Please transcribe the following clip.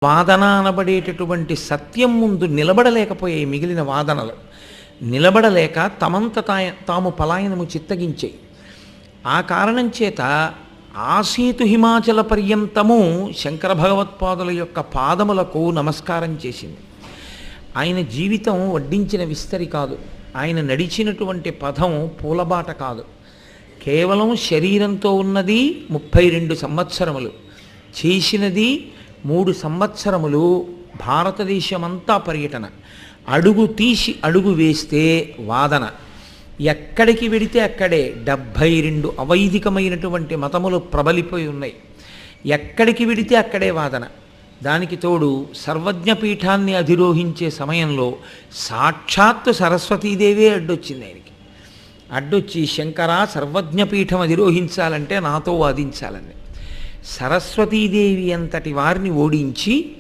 వాదన అనబడేటటువంటి సత్యం ముందు నిలబడలేకపోయాయి మిగిలిన వాదనలు. నిలబడలేక తమంత తాము పలాయనము చిత్తగించాయి. ఆ కారణం చేత ఆసీతు హిమాచల పర్యంతము శంకర భగవత్పాదుల యొక్క పాదములకు నమస్కారం చేసింది. ఆయన జీవితం వడ్డించిన విస్తరి కాదు. ఆయన నడిచినటువంటి పదం పూలబాట కాదు. కేవలం శరీరంతో ఉన్నది 32 సంవత్సరములు, చేసినది 3 సంవత్సరములు భారతదేశమంతా పర్యటన. అడుగు తీసి అడుగు వేస్తే వాదన. ఎక్కడికి వెడితే అక్కడే 72 అవైదికమైనటువంటి మతములు ప్రబలిపోయి ఉన్నాయి. ఎక్కడికి వెడితే అక్కడే వాదన. దానికి తోడు సర్వజ్ఞపీఠాన్ని అధిరోహించే సమయంలో సాక్షాత్తు సరస్వతీదేవే అడ్డొచ్చింది ఆయనకి. అడ్డొచ్చి శంకర సర్వజ్ఞపీఠం అధిరోహించాలంటే నాతో వాదించాలని సరస్వతీదేవి అంతటి వారిని ఓడించి